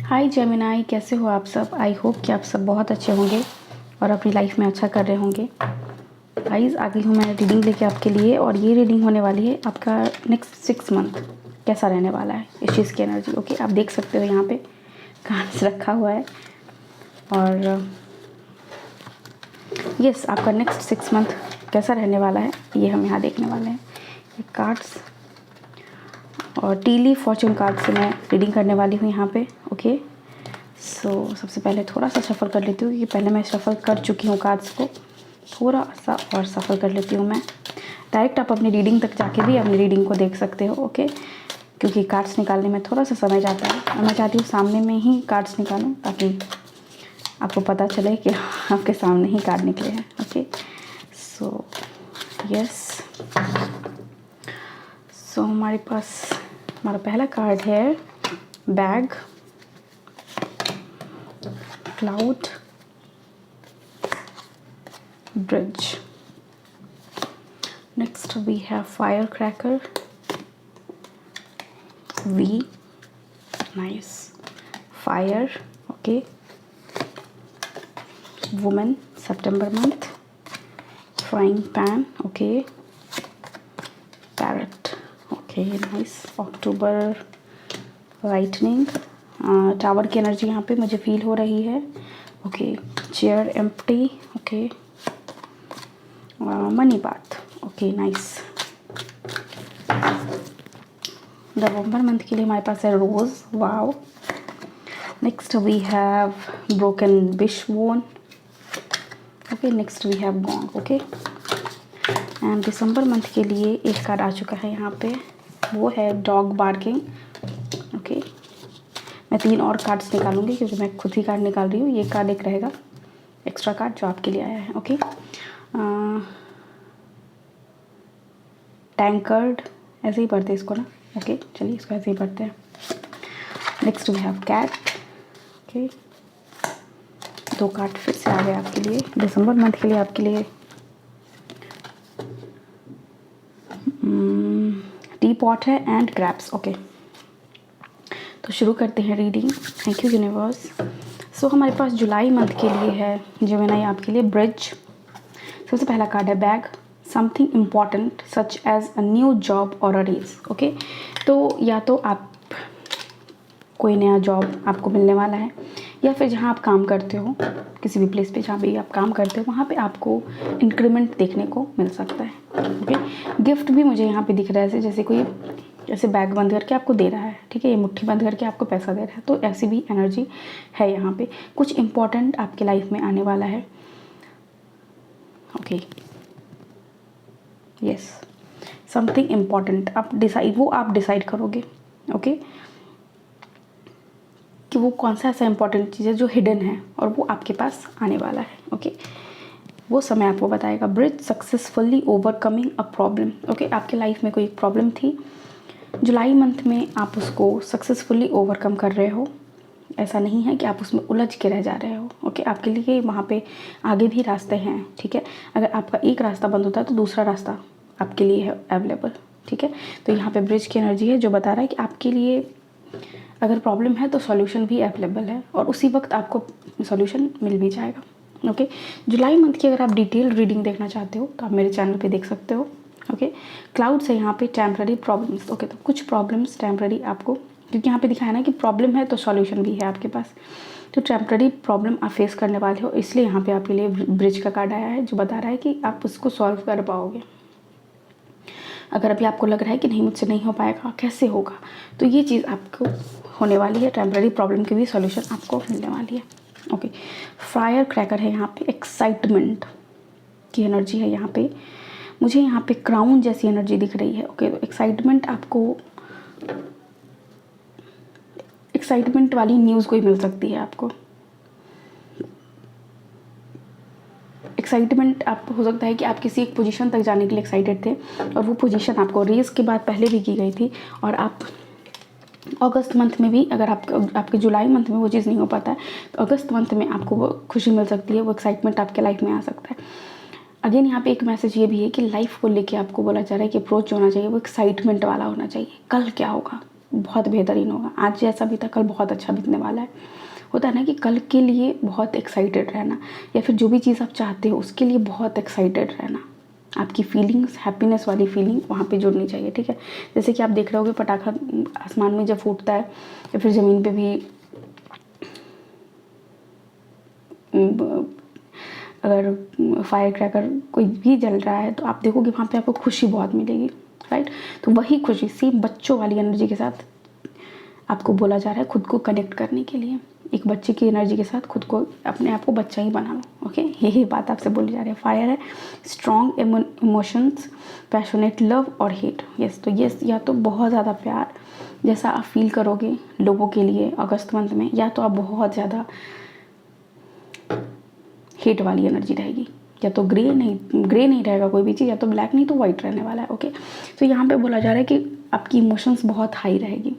हाय Gemini, कैसे हो आप सब। आई होप कि आप सब बहुत अच्छे होंगे और अपनी लाइफ में अच्छा कर रहे होंगे। गाइस, आ गई हूँ मैं रीडिंग लेके आपके लिए, और ये रीडिंग होने वाली है आपका नेक्स्ट 6 मंथ कैसा रहने वाला है, इस चीज़ की एनर्जी। ओके, आप देख सकते हो यहाँ पे कार्ड्स रखा हुआ है। और यस, आपका नेक्स्ट 6 मंथ कैसा रहने वाला है ये हम यहाँ देखने वाले हैं। ये कार्ड्स और टी लीफ फॉर्चून कार्ड से मैं रीडिंग करने वाली हूँ यहाँ पे। ओके, सो सबसे पहले थोड़ा सा शफल कर लेती हूँ, क्योंकि पहले मैं शफल कर चुकी हूँ कार्ड्स को। थोड़ा सा और शफल कर लेती हूँ मैं। डायरेक्ट आप अपनी रीडिंग तक जाके भी अपनी रीडिंग को देख सकते हो। ओके, क्योंकि कार्ड्स निकालने में थोड़ा सा समय जाता है, और मैं चाहती हूँ सामने में ही कार्ड्स निकालूँ, ताकि आपको पता चले कि आपके सामने ही कार्ड निकले हैं। ओके, सो यस, सो हमारे पास हमारा पहला कार्ड है bag, cloud, bridge. Next we have firecracker, V, nice, fire, okay, woman, September month, frying pan, okay, parrot, okay, nice, October, lightning, tower की एनर्जी यहाँ पे मुझे फील हो रही है। Okay, chair empty, okay, money bath, okay, nice. नवंबर month के लिए हमारे पास है rose, wow. Next we have broken wishbone, okay, next we have gong, okay. And दिसंबर मंथ के लिए एक कार्ड आ चुका है यहाँ पे, वो है डॉग बार्किंग, ओके। मैं 3 और कार्ड्स निकालूंगी, क्योंकि मैं खुद ही कार्ड निकाल रही हूँ। ये कार्ड एक रहेगा एक्स्ट्रा कार्ड जो आपके लिए आया है। ओके, टैंकर्ड, ऐसे ही पढ़ते हैं इसको ना। ओके, चलिए इसको ऐसे ही पढ़ते हैं। Next we have cat, okay. 2 card फिर से आ गए आपके लिए दिसंबर मंथ के लिए। आपके लिए टी पॉट है एंड क्रैप्स, ओके। तो शुरू करते हैं reading. Thank you universe. So हमारे पास जुलाई मंथ के लिए है जेमिनाई आपके लिए ब्रिज। सबसे पहला कार्ड है bag, something important such as a new job और अ रेज, ओके। तो या तो आप कोई नया जॉब आपको मिलने वाला है, या फिर जहाँ आप काम करते हो, किसी भी प्लेस पे जहाँ भी आप काम करते हो, वहाँ पे आपको इंक्रीमेंट देखने को मिल सकता है। ओके, गिफ्ट भी मुझे यहाँ पे दिख रहा है, जैसे कोई जैसे बैग बंद करके आपको दे रहा है, ठीक है, ये मुट्ठी बंद करके आपको पैसा दे रहा है। तो ऐसी भी एनर्जी है यहाँ पे। कुछ इम्पॉर्टेंट आपके लाइफ में आने वाला है। ओके, यस, समथिंग इम्पॉर्टेंट आप डिसाइड करोगे। ओके, कि वो कौन सा ऐसा इम्पॉर्टेंट चीज़ है जो हिडन है, और वो आपके पास आने वाला है। ओके, वो समय आपको बताएगा। Bridge, successfully overcoming a problem, okay. आपके लाइफ में कोई एक प्रॉब्लम थी, जुलाई मंथ में आप उसको सक्सेसफुली ओवरकम कर रहे हो। ऐसा नहीं है कि आप उसमें उलझ के रह जा रहे हो। ओके, आपके लिए वहाँ पे आगे भी रास्ते हैं, ठीक है। अगर आपका एक रास्ता बंद होता है तो दूसरा रास्ता आपके लिए है अवेलेबल, ठीक है। तो यहाँ पे ब्रिज की एनर्जी है, जो बता रहा है कि आपके लिए अगर प्रॉब्लम है तो सॉल्यूशन भी अवेलेबल है, और उसी वक्त आपको सॉल्यूशन मिल भी जाएगा। ओके, जुलाई मंथ की अगर आप डिटेल रीडिंग देखना चाहते हो तो आप मेरे चैनल पे देख सकते हो। ओके, क्लाउड्स है यहाँ पे, टेम्पररी प्रॉब्लम्स, ओके। तो कुछ प्रॉब्लम्स टेम्पररी आपको, क्योंकि यहाँ पे दिखाया ना कि प्रॉब्लम है तो सॉल्यूशन भी है आपके पास। तो टेम्पररी प्रॉब्लम आप फेस करने वाले हो, इसलिए यहाँ पे आपके लिए ब्रिज का कार्ड आया है, जो बता रहा है कि आप उसको सॉल्व कर पाओगे। अगर अभी आपको लग रहा है कि नहीं, मुझसे नहीं हो पाएगा, कैसे होगा, तो ये चीज़ आपको होने वाली है। टेम्पररी प्रॉब्लम की भी सॉल्यूशन आपको मिलने वाली है। ओके, फायर क्रैकर है यहाँ पे, एक्साइटमेंट की एनर्जी है यहाँ पे। मुझे यहाँ पे क्राउन जैसी एनर्जी दिख रही है। ओके, तो एक्साइटमेंट वाली न्यूज़ कोई मिल सकती है आपको। एक्साइटमेंट आप हो सकता है कि आप किसी एक पोजीशन तक जाने के लिए एक्साइटेड थे, और वो पोजीशन आपको रेस के बाद पहले भी की गई थी, और आप अगस्त मंथ में भी, अगर आपके जुलाई मंथ में वो चीज़ नहीं हो पाता है, तो अगस्त मंथ में आपको वो खुशी मिल सकती है, वो एक्साइटमेंट आपके लाइफ में आ सकता है। अगेन यहाँ पे एक मैसेज ये भी है कि लाइफ को लेके आपको बोला जा रहा है कि अप्रोच होना चाहिए वो एक्साइटमेंट वाला होना चाहिए। कल क्या होगा, बहुत बेहतरीन होगा। आज जैसा बीता कल बहुत अच्छा बीतने वाला है। होता है ना कि कल के लिए बहुत एक्साइटेड रहना, या फिर जो भी चीज़ आप चाहते हो उसके लिए बहुत एक्साइटेड रहना। आपकी फीलिंग्स, हैप्पीनेस वाली फीलिंग वहाँ पे जुड़नी चाहिए, ठीक है। जैसे कि आप देख रहे होगे पटाखा आसमान में जब फूटता है या फिर ज़मीन पे भी अगर फायर क्रैकर कोई भी जल रहा है तो आप देखोगे वहाँ पे आपको खुशी बहुत मिलेगी, राइट। तो वही खुशी सेम बच्चों वाली एनर्जी के साथ आपको बोला जा रहा है खुद को कनेक्ट करने के लिए। एक बच्चे की एनर्जी के साथ खुद को, अपने आप को बच्चा ही बना लो, ओके। यही बात आपसे बोली जा रही है। फायर है स्ट्रॉन्ग इमोशंस, पैशनेट लव और हेट। यस, तो यस, या तो बहुत ज़्यादा प्यार जैसा आप फील करोगे लोगों के लिए अगस्त मंथ में, या तो आप बहुत ज़्यादा हेट वाली एनर्जी रहेगी। या तो ग्रे नहीं रहेगा कोई भी चीज़, या तो ब्लैक नहीं तो वाइट रहने वाला है, ओके। तो यहाँ पे बोला जा रहा है कि आपकी इमोशंस बहुत हाई रहेगी,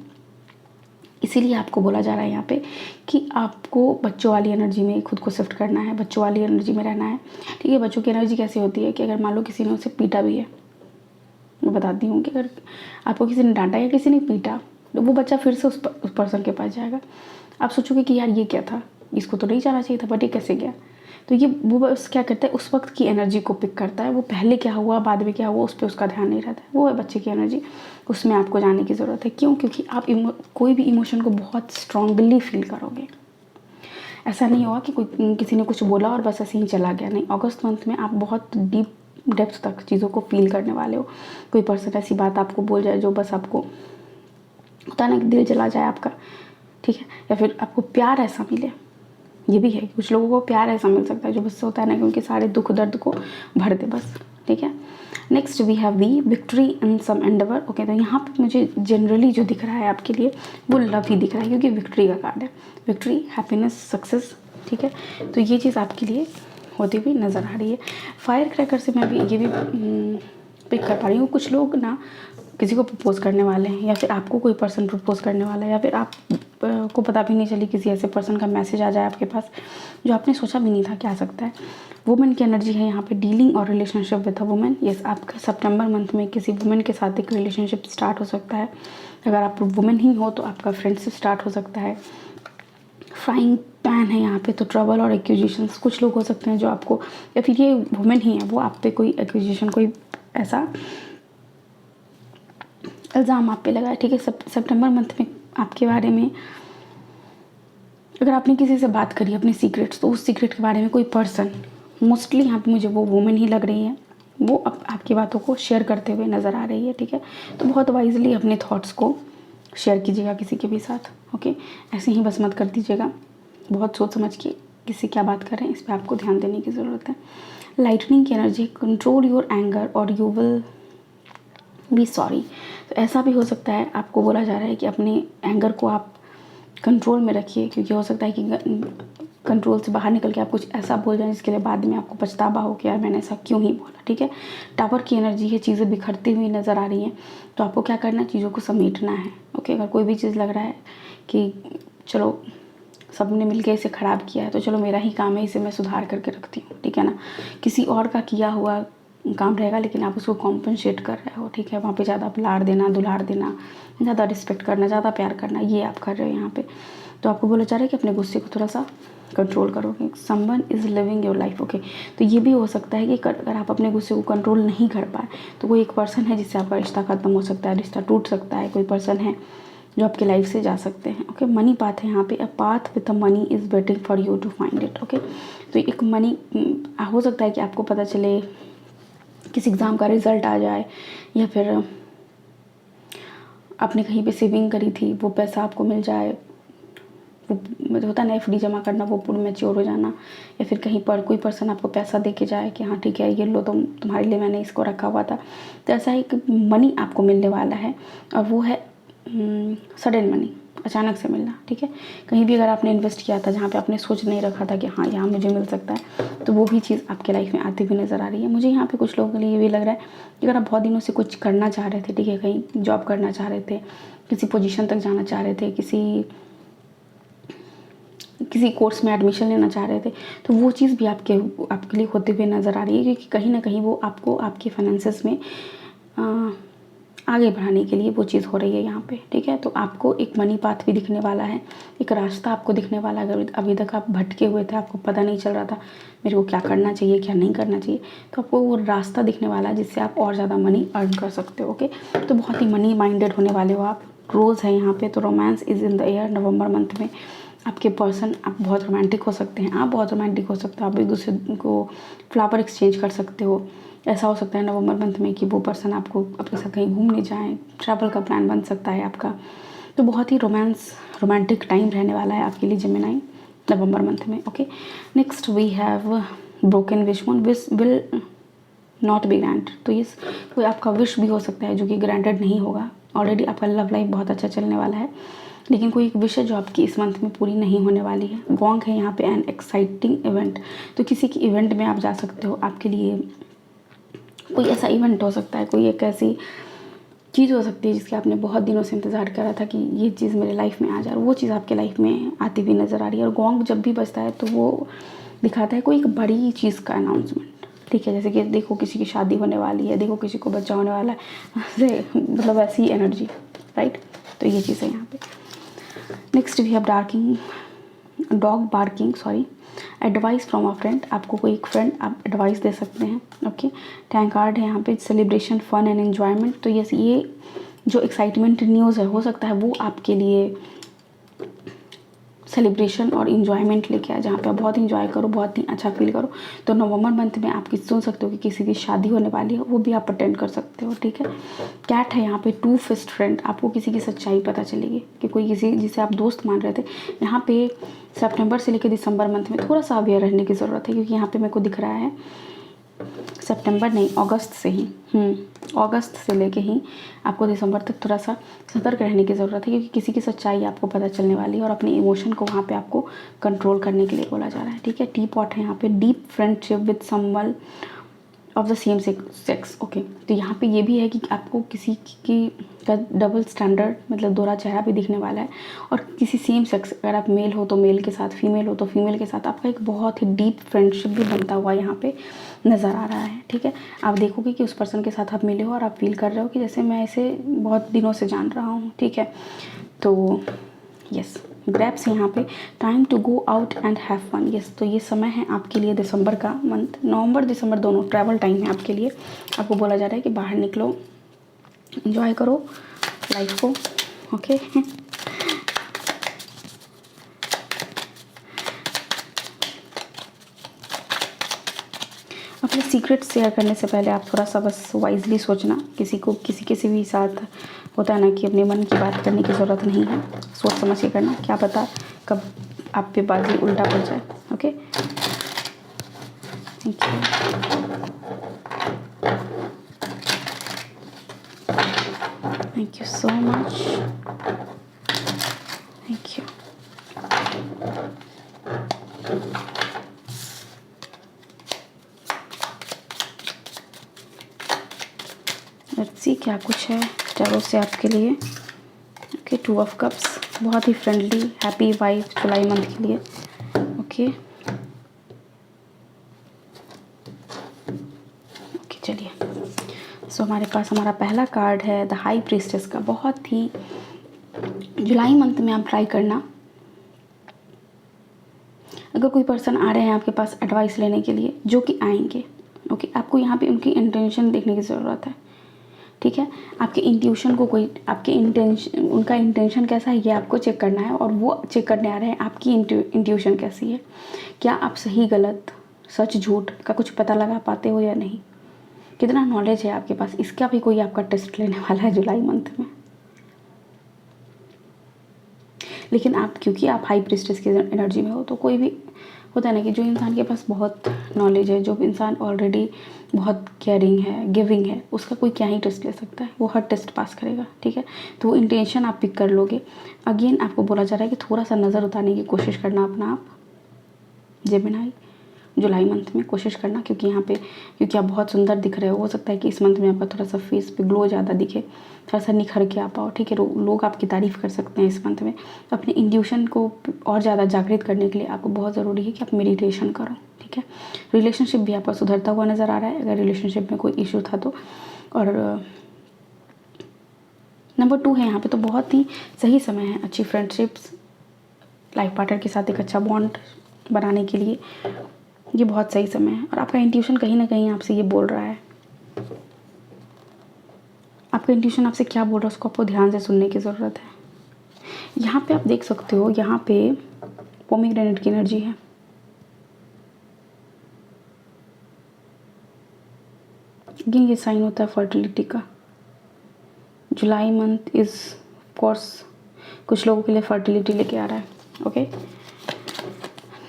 इसीलिए आपको बोला जा रहा है यहाँ पे कि आपको बच्चों वाली एनर्जी में खुद को शिफ्ट करना है, बच्चों वाली एनर्जी में रहना है, ठीक है। बच्चों की एनर्जी कैसी होती है कि अगर मान लो किसी ने उसे पीटा भी है, मैं बताती हूँ कि अगर आपको किसी ने डांटा या किसी ने पीटा तो वो बच्चा फिर से उस पर्सन के पास जाएगा। आप सोचोगे कि यार ये क्या था, इसको तो नहीं जाना चाहिए था, बट ये कैसे गया। तो ये वो बस क्या करता है, उस वक्त की एनर्जी को पिक करता है। वो पहले क्या हुआ बाद में क्या हुआ उस पर उसका ध्यान नहीं रहता है। वो है बच्चे की एनर्जी, उसमें आपको जाने की ज़रूरत है। क्यों? क्योंकि आप कोई भी इमोशन को बहुत स्ट्रांगली फील करोगे। ऐसा नहीं होगा कि कोई किसी ने कुछ बोला और बस ऐसे ही चला गया, नहीं। अगस्त मंथ में आप बहुत डीप डेप्थ तक चीज़ों को फील करने वाले हो। कोई पर्सन ऐसी बात आपको बोल जाए जो बस आपको होता है ना कि दिल जला जाए आपका, ठीक है। या फिर आपको प्यार ऐसा मिले, ये भी है। कुछ लोगों को प्यार ऐसा मिल सकता है जो बस होता है ना कि उनके सारे दुख दर्द को भर दे बस, ठीक है। Next we have the victory in some endeavour, okay. तो यहाँ पे मुझे जनरली जो दिख रहा है आपके लिए वो लव ही दिख रहा है, क्योंकि विक्ट्री का कार्ड है। विक्ट्री, हैप्पीनेस, सक्सेस, ठीक है। तो ये चीज़ आपके लिए होती हुई नज़र आ रही है। फायर क्रैकर से मैं भी ये भी पिक कर पा रही हूँ। कुछ लोग ना किसी को प्रपोज करने वाले हैं, या फिर आपको कोई पर्सन प्रपोज करने वाला है, या फिर आप को पता भी नहीं चली किसी ऐसे पर्सन का मैसेज आ जाए आपके पास जो आपने सोचा भी नहीं था कि आ सकता है। वुमेन की एनर्जी है यहाँ पे, डीलिंग और relationship with a women. Yes, आपका सितंबर मंथ में किसी वुमेन के साथ एक रिलेशनशिप स्टार्ट हो सकता है। अगर आप वुमेन ही हो तो आपका फ्रेंडशिप स्टार्ट हो सकता है। फ्राइंग पैन है यहाँ पे, तो ट्रबल और एक्यूजिशंस। कुछ लोग हो सकते हैं जो आपको, या फिर ये वुमेन ही है, वो आप पे कोई एक्यूजिशन, कोई ऐसा इल्ज़ाम आप पे लगा है, ठीक है। सितंबर मंथ में आपके बारे में अगर आपने किसी से बात करी अपने सीक्रेट्स, तो उस सीक्रेट के बारे में कोई पर्सन, मोस्टली यहाँ पे मुझे वो वुमेन ही लग रही है, वो आपकी बातों को शेयर करते हुए नज़र आ रही है, ठीक है। तो बहुत वाइजली अपने थॉट्स को शेयर कीजिएगा किसी के भी साथ, ओके। ऐसे ही बस मत कर दीजिएगा, बहुत सोच समझ के किसी क्या बात कर रहे हैं इस पर आपको ध्यान देने की ज़रूरत है। लाइटनिंग की एनर्जी, कंट्रोल योर एंगर और यू विल बी सॉरी। तो ऐसा भी हो सकता है, आपको बोला जा रहा है कि अपने एंगर को आप कंट्रोल में रखिए, क्योंकि हो सकता है कि कंट्रोल से बाहर निकल के आप कुछ ऐसा बोल जाएं जिसके लिए बाद में आपको पछतावा हो कि यार मैंने ऐसा क्यों ही बोला, ठीक है। टावर की एनर्जी है, चीज़ें बिखरती हुई नज़र आ रही हैं, तो आपको क्या करना है, चीज़ों को समेटना है, ओके। अगर कोई भी चीज़ लग रहा है कि चलो सबने मिलके इसे ख़राब किया है तो चलो मेरा ही काम है इसे मैं सुधार करके रखती हूँ, ठीक है ना। किसी और का किया हुआ काम रहेगा लेकिन आप उसको कॉम्पनसेट कर रहे हो, ठीक है। वहाँ पे ज़्यादा लाड़ देना, दुलार देना, ज़्यादा रिस्पेक्ट करना, ज़्यादा प्यार करना, ये आप कर रहे हो यहाँ पे। तो आपको बोला जा रहा है कि अपने गुस्से को थोड़ा सा कंट्रोल करोगे। Someone is living your life, okay. तो ये भी हो सकता है कि अगर आप अपने गुस्से को कंट्रोल नहीं कर पाए तो कोई एक पर्सन है जिससे आपका रिश्ता ख़त्म हो सकता है, रिश्ता टूट सकता है, कोई पर्सन है जो आपके लाइफ से जा सकते हैं, ओके। मनी पाथ है यहाँ पे, a path with a money is waiting for you to find it, okay. तो एक मनी हो सकता है कि आपको पता चले, किसी एग्ज़ाम का रिज़ल्ट आ जाए, या फिर आपने कहीं पे सेविंग करी थी वो पैसा आपको मिल जाए। वो होता है ना एफडी जमा करना, वो पूर्ण मैच्योर हो जाना, या फिर कहीं पर कोई पर्सन आपको पैसा दे के जाए कि हाँ ठीक है ये लो, तुम्हारे लिए मैंने इसको रखा हुआ था। तो ऐसा एक मनी आपको मिलने वाला है, और वो है सडन मनी, अचानक से मिलना, ठीक है। कहीं भी अगर आपने इन्वेस्ट किया था जहाँ पे आपने सोच नहीं रखा था कि हाँ यहाँ मुझे मिल सकता है, तो वो भी चीज़ आपके लाइफ में आती हुई नज़र आ रही है। मुझे यहाँ पे कुछ लोगों के लिए ये भी लग रहा है कि अगर आप बहुत दिनों से कुछ करना चाह रहे थे, ठीक है, कहीं जॉब करना चाह रहे थे, किसी पोजीशन तक जाना चाह रहे थे, किसी कोर्स में एडमिशन लेना चाह रहे थे, तो वो चीज़ भी आपके लिए होते हुए नज़र आ रही है, क्योंकि कहीं ना कहीं वो आपको आपके फाइनेंसेस में आगे बढ़ाने के लिए वो चीज़ हो रही है यहाँ पे, ठीक है। तो आपको एक मनी पाथ भी दिखने वाला है, एक रास्ता आपको दिखने वाला है। अगर अभी तक आप भटके हुए थे, आपको पता नहीं चल रहा था मेरे को क्या करना चाहिए क्या नहीं करना चाहिए, तो आपको वो रास्ता दिखने वाला है जिससे आप और ज़्यादा मनी अर्न कर सकते हो, ओके। तो बहुत ही मनी माइंडेड होने वाले हो आप। रोज़ है यहाँ पे, तो romance is in the air. November month में आपके पर्सन, आप बहुत रोमांटिक हो सकते हैं, आप बहुत रोमांटिक हो सकते हो, आप एक दूसरे को फ्लावर एक्सचेंज कर सकते हो। ऐसा हो सकता है नवंबर मंथ में कि वो पर्सन आपको अपने साथ कहीं घूमने जाएं, ट्रैवल का प्लान बन सकता है आपका। तो बहुत ही रोमांटिक टाइम रहने वाला है आपके लिए जेमिनी नवंबर मंथ में, okay. Next we have broken wish moon, wish will not be grant. तो ये कोई आपका विश भी हो सकता है जो कि ग्रांटेड नहीं होगा। ऑलरेडी आपका लव लाइफ बहुत अच्छा चलने वाला है, लेकिन कोई एक विश है जो आपकी इस मंथ में पूरी नहीं होने वाली है। गोंग है यहाँ पे, एन एक्साइटिंग इवेंट। तो किसी की इवेंट में आप जा सकते हो, आपके लिए कोई ऐसा इवेंट हो सकता है, कोई एक ऐसी चीज़ हो सकती है जिसके आपने बहुत दिनों से इंतज़ार करा था कि ये चीज़ मेरे लाइफ में आ जाए, वो चीज़ आपके लाइफ में आती हुई नज़र आ रही है। और गोंग जब भी बजता है तो वो दिखाता है कोई एक बड़ी चीज़ का अनाउंसमेंट, ठीक है। जैसे कि देखो किसी की शादी होने वाली है, देखो किसी को बच्चा होने वाला है, मतलब ऐसी एनर्जी, राइट। तो ये चीज़ है यहाँ पे। Next we have dog barking, sorry, advice from a friend. आपको कोई एक फ्रेंड आप एडवाइस दे सकते हैं, ओके। टैंक कार्ड है यहाँ पे, सेलिब्रेशन, फन एंड एन्जॉयमेंट। तो ये जो एक्साइटमेंट न्यूज़ है, हो सकता है वो आपके लिए सेलिब्रेशन और इन्जॉयमेंट लेके आए, जहाँ पे आप बहुत इंजॉय करो, बहुत ही अच्छा फील करो। तो नवंबर मंथ में आप सुन सकते हो कि किसी की शादी होने वाली है, वो भी आप अटेंड कर सकते हो, ठीक है। कैट है यहाँ पे, टू फिस्ट फ्रेंड। आपको किसी की सच्चाई पता चलेगी कि कोई किसी जिसे आप दोस्त मान रहे थे, यहाँ पे सितंबर से लेकर दिसंबर मंथ में थोड़ा सा अवेयर रहने की ज़रूरत है, क्योंकि यहाँ पे मेरे को दिख रहा है सितंबर नहीं, अगस्त से ही, अगस्त से लेके ही आपको दिसंबर तक थोड़ा सा सतर्क रहने की ज़रूरत है, क्योंकि किसी की सच्चाई आपको पता चलने वाली है और अपने इमोशन को वहाँ पे आपको कंट्रोल करने के लिए बोला जा रहा है, ठीक है। टी पॉट है यहाँ पे, deep friendship with someone of the same sex, okay. तो यहाँ पे ये भी है कि आपको किसी की का डबल स्टैंडर्ड, मतलब दोहरा चेहरा भी दिखने वाला है। और किसी सेम सेक्स, अगर आप मेल हो तो मेल के साथ, फीमेल हो तो फीमेल के साथ आपका एक बहुत ही डीप फ्रेंडशिप भी बनता हुआ यहाँ पे नज़र आ रहा है, ठीक है। आप देखोगे कि उस पर्सन के साथ आप मिले हो और आप फील कर रहे हो कि जैसे मैं इसे बहुत दिनों से जान रहा हूँ, ठीक है। तो यस, ग्रैप्स यहाँ पे, time to go out and have fun. Yes, तो ये समय है आपके लिए, दिसंबर का मंथ, नवंबर दिसंबर दोनों ट्रैवल टाइम है आपके लिए। आपको बोला जा रहा है कि बाहर निकलो, एंजॉय करो लाइफ को, ओके। अपने सीक्रेट शेयर करने से पहले आप थोड़ा सा बस वाइजली सोचना। किसी भी साथ होता है ना कि अपने मन की बात करने की ज़रूरत नहीं है, सोच समझ के करना, क्या पता कब आप पे बाजी उल्टा पड़ जाए, okay. Thank you, thank you so much, thank you. Let's see क्या कुछ है टैरो से आपके लिए, ओके। टू ऑफ कप्स, बहुत ही फ्रेंडली हैप्पी वाइब जुलाई मंथ के लिए, ओके। ओके चलिए, सो हमारे पास हमारा पहला कार्ड है द हाई प्रीस्टेस का। बहुत ही जुलाई मंथ में आप ट्राई करना, अगर कोई पर्सन आ रहे हैं आपके पास एडवाइस लेने के लिए, जो कि आएंगे, ओके, आपको यहाँ पे उनकी इंटेंशन देखने की ज़रूरत है, ठीक है। आपके इंट्यूशन को उनका इंटेंशन कैसा है ये आपको चेक करना है, और वो चेक करने आ रहे हैं आपकी इंट्यूशन कैसी है। क्या आप सही गलत, सच झूठ का कुछ पता लगा पाते हो या नहीं, कितना नॉलेज है आपके पास, इसका भी कोई आपका टेस्ट लेने वाला है जुलाई मंथ में। लेकिन आप, क्योंकि आप हाई प्रीस्टेस की एनर्जी में हो, तो कोई भी होता है ना कि जो इंसान के पास बहुत नॉलेज है, जो इंसान ऑलरेडी बहुत केयरिंग है, गिविंग है, उसका कोई क्या ही टेस्ट ले सकता है, वो हर टेस्ट पास करेगा, ठीक है। तो वो इंटेंशन आप पिक कर लोगे। अगेन आपको बोला जा रहा है कि थोड़ा सा नज़र उतारने की कोशिश करना अपना आप, जेमिनी जुलाई मंथ में कोशिश करना, क्योंकि यहाँ पे क्योंकि आप बहुत सुंदर दिख रहे हो सकता है कि इस मंथ में आपका थोड़ा सा फेस पे ग्लो ज़्यादा दिखे, थोड़ा सा निखर के आ पाओ, ठीक है। लोग आपकी तारीफ़ कर सकते हैं इस मंथ में। तो अपने इंट्यूशन को और ज़्यादा जागृत करने के लिए आपको बहुत ज़रूरी है कि आप मेडिटेशन करो, ठीक है। रिलेशनशिप भी आपका सुधरता हुआ नज़र आ रहा है, अगर रिलेशनशिप में कोई इशू था तो। और नंबर 2 है यहाँ पे, तो बहुत ही सही समय है अच्छी फ्रेंडशिप्स, लाइफ पार्टनर के साथ एक अच्छा बॉन्ड बनाने के लिए ये बहुत सही समय है। और आपका इंट्यूशन कहीं ना कहीं आपसे ये बोल रहा है, आपका इंट्यूशन आपसे क्या बोल रहा है उसको आपको ध्यान से सुनने की ज़रूरत है। यहाँ पे आप देख सकते हो, यहाँ पे पोमीग्रेनेट की एनर्जी है। ये साइन होता है फर्टिलिटी का। जुलाई मंथ इज़ कोर्स कुछ लोगों के लिए फर्टिलिटी लेके आ रहा है। Okay,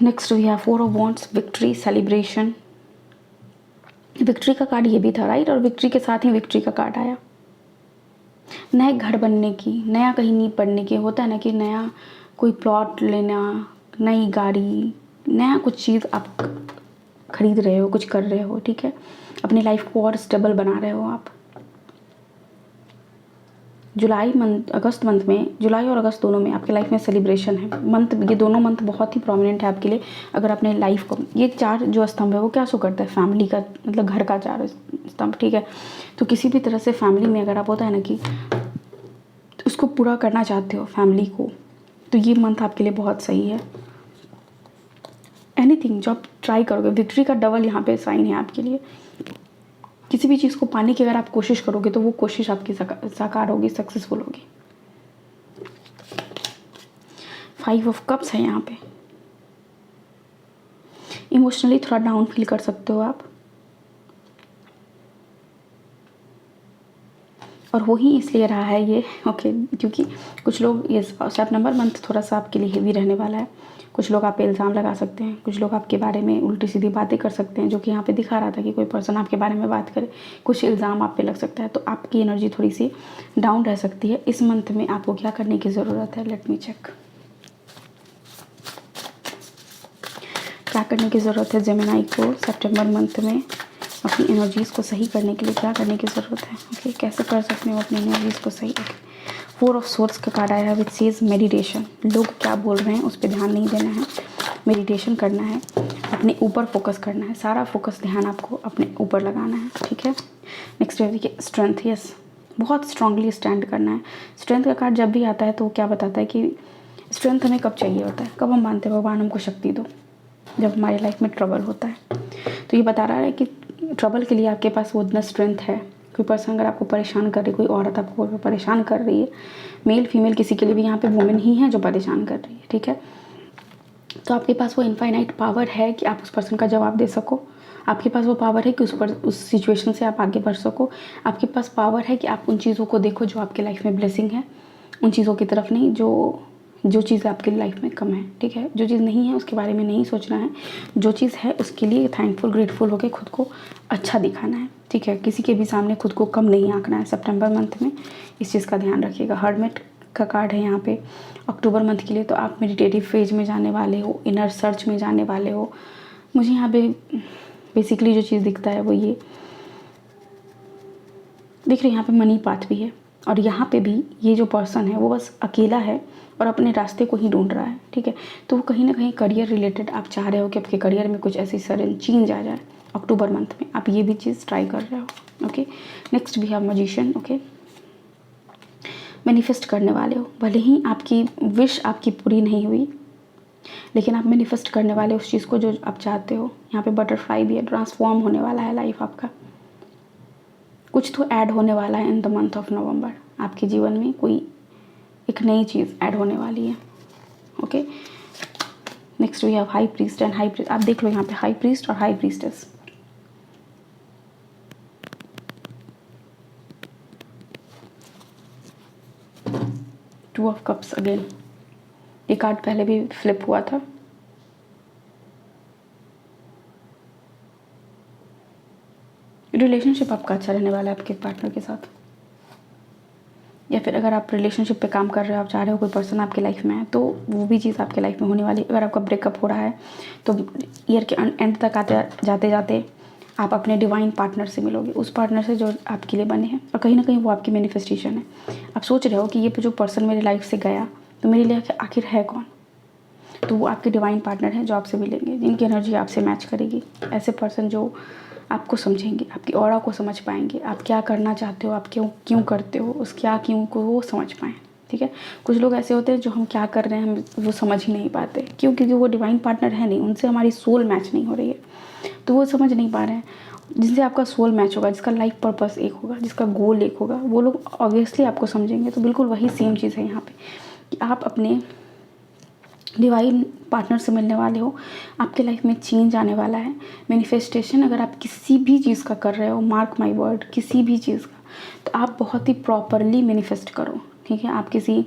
next we have 4 of wands, victory, celebration. Victory का कार्ड ये भी था, राइट, और विक्ट्री के साथ ही विक्ट्री का कार्ड आया। नए घर बनने की, नया कहीं नींव पड़ने की, होता है ना कि नया कोई प्लॉट लेना, नई गाड़ी, नया कुछ चीज़ आप खरीद रहे हो, कुछ कर रहे हो, ठीक है, अपनी लाइफ को और स्टेबल बना रहे हो आप। अगस्त मंथ में, जुलाई और अगस्त दोनों में आपके लाइफ में सेलिब्रेशन है। मंथ, ये दोनों मंथ बहुत ही प्रोमिनेंट है आपके लिए। अगर आपने लाइफ को, ये 4 जो स्तंभ है वो क्या शो करता है, फैमिली का, मतलब घर का 4 स्तंभ, ठीक है। तो किसी भी तरह से फैमिली में अगर आप, होता है ना कि उसको पूरा करना चाहते हो फैमिली को, तो ये मंथ आपके लिए बहुत सही है। एनीथिंग जो आप ट्राई करोगे, विक्ट्री का डबल यहाँ पे साइन है आपके लिए। किसी भी चीज़ को पाने की अगर आप कोशिश करोगे तो वो कोशिश आपकी साकार होगी, सक्सेसफुल होगी। 5 ऑफ कप्स है यहाँ पे। इमोशनली थोड़ा डाउन फील कर सकते हो आप, और वो ही इसलिए रहा है ये, ओके, क्योंकि कुछ लोग, ये सितंबर मंथ थोड़ा सा आपके लिए हेवी रहने वाला है। कुछ लोग आप पे इल्ज़ाम लगा सकते हैं, कुछ लोग आपके बारे में उल्टी सीधी बातें कर सकते हैं, जो कि यहाँ पे दिखा रहा था कि कोई पर्सन आपके बारे में बात करे, कुछ इल्ज़ाम आप पे लग सकता है। तो आपकी एनर्जी थोड़ी सी डाउन रह सकती है इस मंथ में। आपको क्या करने की ज़रूरत है, लेट मी चेक। क्या करने की ज़रूरत है जेमिनी को सितंबर मंथ में अपनी एनर्जीज़ को सही करने के लिए, क्या करने की ज़रूरत है, ओके, कैसे कर सकते हो अपनी एनर्जीज़ को सही। 4 ऑफ सोर्स का कार्ड आया है विच सेज मेडिटेशन। लोग क्या बोल रहे हैं उस पर ध्यान नहीं देना है, मेडिटेशन करना है, अपने ऊपर फोकस करना है, सारा फोकस ध्यान आपको अपने ऊपर लगाना है, ठीक है। नेक्स्ट है देखिए स्ट्रेंथ, यस, बहुत स्ट्रांगली स्टैंड करना है। स्ट्रेंथ का कार्ड जब भी आता है तो वो क्या बताता है कि स्ट्रेंथ हमें कब चाहिए होता है, कब हम मानते हैं भगवान हमको शक्ति दो, जब हमारी लाइफ में ट्रबल होता है। तो ये बता रहा है कि ट्रबल के लिए आपके पास वो इतना स्ट्रेंथ है। कोई पर्सन अगर आपको परेशान कर रही है, कोई औरत आपको परेशान कर रही है, मेल फीमेल किसी के लिए भी यहाँ पे वुमेन ही है जो परेशान कर रही है, ठीक है, तो आपके पास वो इनफाइनाइट पावर है कि आप उस पर्सन का जवाब दे सको। आपके पास वो पावर है कि उस सिचुएशन से आप आगे बढ़ सको। आपके पास पावर है कि आप उन चीज़ों को देखो जो आपके लाइफ में ब्लेसिंग है, उन चीज़ों की तरफ नहीं जो चीज़ आपकी लाइफ में कम है, ठीक है। जो चीज़ नहीं है उसके बारे में नहीं सोचना है, जो चीज़ है उसके लिए थैंकफुल, ग्रेटफुल होकर खुद को अच्छा दिखाना है, ठीक है। किसी के भी सामने खुद को कम नहीं आंकना है। सितंबर मंथ में इस चीज़ का ध्यान रखिएगा। हर्मिट का कार्ड है यहाँ पे अक्टूबर मंथ के लिए। तो आप मेडिटेटिव फेज में जाने वाले हो, इनर सर्च में जाने वाले हो। मुझे यहाँ पे बेसिकली जो चीज़ दिखता है वो ये दिख रही है, यहाँ पे मनी पाथ भी है, और यहाँ पे भी ये जो पर्सन है वो बस अकेला है और अपने रास्ते को ही ढूंढ रहा है, ठीक है। तो वो कहीं ना कहीं करियर रिलेटेड आप चाह रहे हो कि आपके करियर में कुछ ऐसी सडन चेंज आ जाए अक्टूबर मंथ में, आप ये भी चीज़ ट्राई कर रहे हो, ओके। नेक्स्ट भी है मैजिशियन, ओके। मैनिफेस्ट करने वाले हो, भले ही आपकी विश आपकी पूरी नहीं हुई, लेकिन आप मैनिफेस्ट करने वाले उस चीज़ को जो आप चाहते हो। यहाँ पे बटरफ्लाई भी है, ट्रांसफॉर्म होने वाला है लाइफ आपका, कुछ तो ऐड होने वाला है in the month of November. आपके जीवन में कोई एक नई चीज़ ऐड होने वाली है, okay. Next we have high priest and high priest. आप देख लो यहाँ पे हाई प्रीस्ट और high priestess. Two of cups again, ये कार्ड पहले भी फ्लिप हुआ था। रिलेशनशिप आपका अच्छा रहने वाला है आपके पार्टनर के साथ, या फिर अगर आप रिलेशनशिप पे काम कर रहे हो, आप चाह रहे हो कोई पर्सन आपकी लाइफ में है, तो वो भी चीज़ आपके लाइफ में होने वाली है। अगर आपका ब्रेकअप हो रहा है तो ईयर के एंड तक आते जाते जाते आप अपने डिवाइन पार्टनर से मिलोगे, उस पार्टनर से जो आपके लिए बने हैं, और कहीं ना कहीं वो आपकी मैनिफेस्टेशन है। आप सोच रहे हो कि ये जो पर्सन मेरी लाइफ से गया तो मेरे लिए आखिर है कौन, तो वो आपके डिवाइन पार्टनर हैं जो आपसे मिलेंगे, जिनकी एनर्जी आपसे मैच करेगी। ऐसे पर्सन जो आपको समझेंगे, आपकी ऑरा को समझ पाएंगे, आप क्या करना चाहते हो, आप क्यों क्यों करते हो, उस क्या क्यों को वो समझ पाएँ। ठीक है, कुछ लोग ऐसे होते हैं जो हम क्या कर रहे हैं हम वो समझ ही नहीं पाते, क्यों? क्योंकि वो डिवाइन पार्टनर है नहीं, उनसे हमारी सोल मैच नहीं हो रही है, तो वो समझ नहीं पा रहे हैं। जिनसे आपका सोल मैच होगा, जिसका लाइफ पर्पस एक होगा, जिसका गोल एक होगा, वो लोग ऑब्वियसली आपको समझेंगे। तो बिल्कुल वही सेम चीज़ है यहाँ पे कि आप अपने डिवाइन पार्टनर से मिलने वाले हो, आपके लाइफ में चेंज आने वाला है। मैनिफेस्टेशन अगर आप किसी भी चीज़ का कर रहे हो, मार्क माय वर्ड, किसी भी चीज़ का, तो आप बहुत ही प्रॉपरली मैनिफेस्ट करो। ठीक है, आप किसी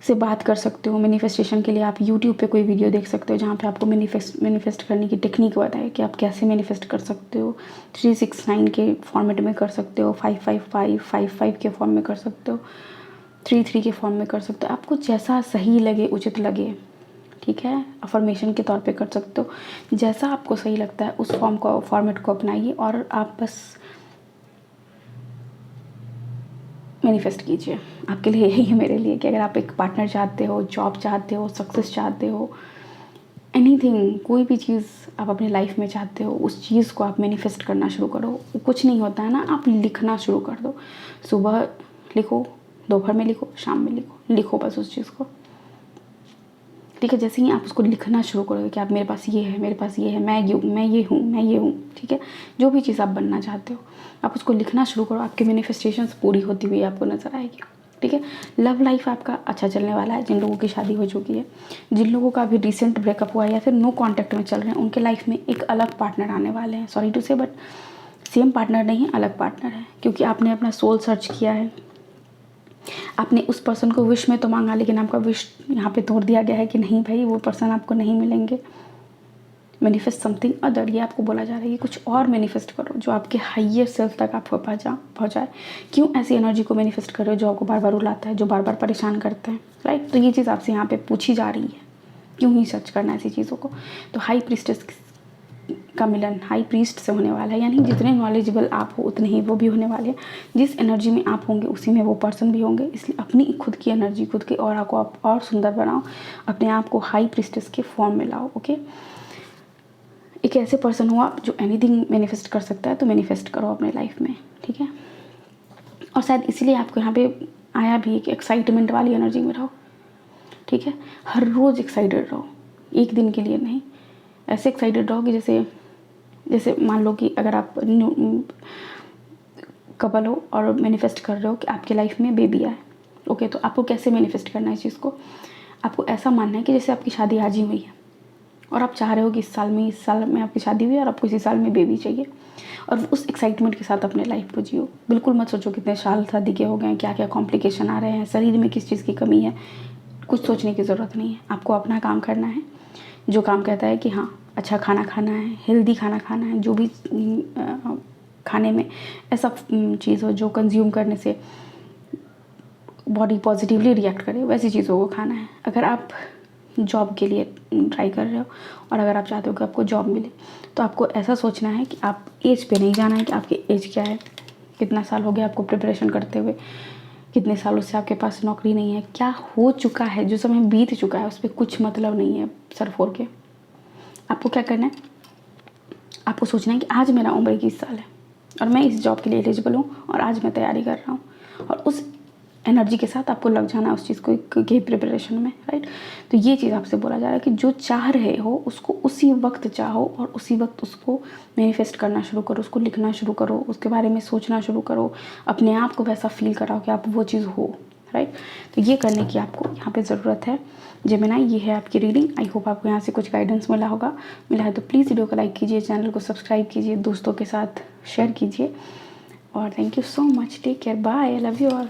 से बात कर सकते हो मैनिफेस्टेशन के लिए। आप यूट्यूब पे कोई वीडियो देख सकते हो जहाँ पे आपको मैनिफेस्ट करने की टेक्निक बताए कि आप कैसे मैनिफेस्ट कर सकते हो। 369 के फॉर्मेट में कर सकते हो, 555 55 के फॉर्म में कर सकते हो, 33 के फॉर्म में कर सकते हो, आपको जैसा सही लगे, उचित लगे। ठीक है, अफर्मेशन के तौर पे कर सकते हो, जैसा आपको सही लगता है उस फॉर्मेट को अपनाइए और आप बस मैनिफेस्ट कीजिए। आपके लिए यही है, मेरे लिए, कि अगर आप एक पार्टनर चाहते हो, जॉब चाहते हो, सक्सेस चाहते हो, एनीथिंग, कोई भी चीज़ आप अपनी लाइफ में चाहते हो, उस चीज़ को आप मैनिफेस्ट करना शुरू करो। कुछ नहीं होता है ना, आप लिखना शुरू कर दो। सुबह लिखो, दोपहर में लिखो, शाम में लिखो, लिखो बस उस चीज़ को। ठीक है, जैसे ही आप उसको लिखना शुरू करोगे कि आप मेरे पास ये है, मेरे पास ये है, मैं ये हूँ, मैं ये हूँ, मैं ये हूँ। ठीक है, जो भी चीज़ आप बनना चाहते हो आप उसको लिखना शुरू करो, आपके मैनिफेस्टेशंस पूरी होती हुई आपको नज़र आएगी। ठीक है, लव लाइफ आपका अच्छा चलने वाला है। जिन लोगों की शादी हो चुकी है, जिन लोगों का अभी रिसेंट ब्रेकअप हुआ है या फिर नो कॉन्टैक्ट में चल रहे हैं, उनके लाइफ में एक अलग पार्टनर आने वाले हैं। सॉरी टू से, बट सेम पार्टनर नहीं, अलग पार्टनर है, क्योंकि आपने अपना सोल सर्च किया है। आपने उस पर्सन को विश में तो मांगा, लेकिन आपका विश यहाँ पे तोड़ दिया गया है कि नहीं भाई, वो पर्सन आपको नहीं मिलेंगे। मैनिफेस्ट समथिंग अदर, ये आपको बोला जा रहा है कि कुछ और मैनिफेस्ट करो जो आपके हाइयर सेल्फ तक आपको पहुँचाए। क्यों ऐसी एनर्जी को मैनिफेस्ट कर रहे हो जो आपको बार बार रुलाता है, जो बार बार परेशान करते हैं, राइट? तो ये चीज़ आपसे यहाँ पे पूछी जा रही है, क्यों ही सर्च करना ऐसी चीज़ों को। तो हाई प्रीस्टेस का मिलन हाई प्रीस्ट से होने वाला है, यानी जितने नॉलेजेबल आप हो उतने ही वो भी होने वाले हैं। जिस एनर्जी में आप होंगे उसी में वो पर्सन भी होंगे, इसलिए अपनी खुद की एनर्जी, खुद के ऑरा को आप और सुंदर बनाओ, अपने आप को हाई प्रीस्टेस के फॉर्म में लाओ। ओके, एक ऐसे पर्सन हो आप जो एनीथिंग मैनिफेस्ट कर सकता है, तो मैनिफेस्ट करो अपने लाइफ में। ठीक है, और शायद इसीलिए आपको यहाँ पे आया भी कि एक्साइटमेंट वाली एनर्जी में रहो। ठीक है, हर रोज़ एक्साइटेड रहो, एक दिन के लिए नहीं। ऐसे एक्साइटेड रहो कि जैसे मान लो कि अगर आप कपल हो और मैनिफेस्ट कर रहे हो कि आपके लाइफ में बेबी आए। ओके, तो आपको कैसे मैनिफेस्ट करना है इस चीज़ को? आपको ऐसा मानना है कि जैसे आपकी शादी आज ही हुई है और आप चाह रहे हो कि इस साल में आपकी शादी हुई है और आपको इसी साल में बेबी चाहिए, और उस एक्साइटमेंट के साथ अपने लाइफ को जियो। बिल्कुल मत सोचो कितने साल शादी के हो गए हैं, क्या क्या कॉम्प्लिकेशन आ रहे हैं, शरीर में किस चीज़ की कमी है। कुछ सोचने की ज़रूरत नहीं है, आपको अपना काम करना है। जो काम कहता है कि हाँ, अच्छा खाना खाना है, हेल्दी खाना खाना है, जो भी खाने में ऐसा चीज़ हो जो कंज्यूम करने से बॉडी पॉजिटिवली रिएक्ट करे, वैसी चीज़ों को खाना है। अगर आप जॉब के लिए ट्राई कर रहे हो और अगर आप चाहते हो कि आपको जॉब मिले, तो आपको ऐसा सोचना है कि आप एज पे नहीं जाना है कि आपकी एज क्या है, कितना साल हो गया आपको प्रिपरेशन करते हुए, कितने सालों से आपके पास नौकरी नहीं है, क्या हो चुका है, जो समय बीत चुका है उस पर कुछ मतलब नहीं है सर फोड़ के। आपको क्या करना है, आपको सोचना है कि आज मेरा उम्र 21 साल है और मैं इस जॉब के लिए एलिजिबल हूँ और आज मैं तैयारी कर रहा हूँ, और उस एनर्जी के साथ आपको लग जाना उस चीज़ को की प्रिपरेशन में, राइट? तो ये चीज़ आपसे बोला जा रहा है कि जो चाह रहे हो उसको उसी वक्त चाहो और उसी वक्त उसको मैनिफेस्ट करना शुरू करो, उसको लिखना शुरू करो, उसके बारे में सोचना शुरू करो, अपने आप को वैसा फील कराओ कि आप वो चीज़ हो, राइट? तो ये करने की आपको यहाँ पे ज़रूरत है। जेमिनी, ये है आपकी रीडिंग। आई होप आपको यहाँ से कुछ गाइडेंस मिला है तो प्लीज़ वीडियो को लाइक कीजिए, चैनल को सब्सक्राइब कीजिए, दोस्तों के साथ शेयर कीजिए, और thank you so much. Take care, bye, I love you all.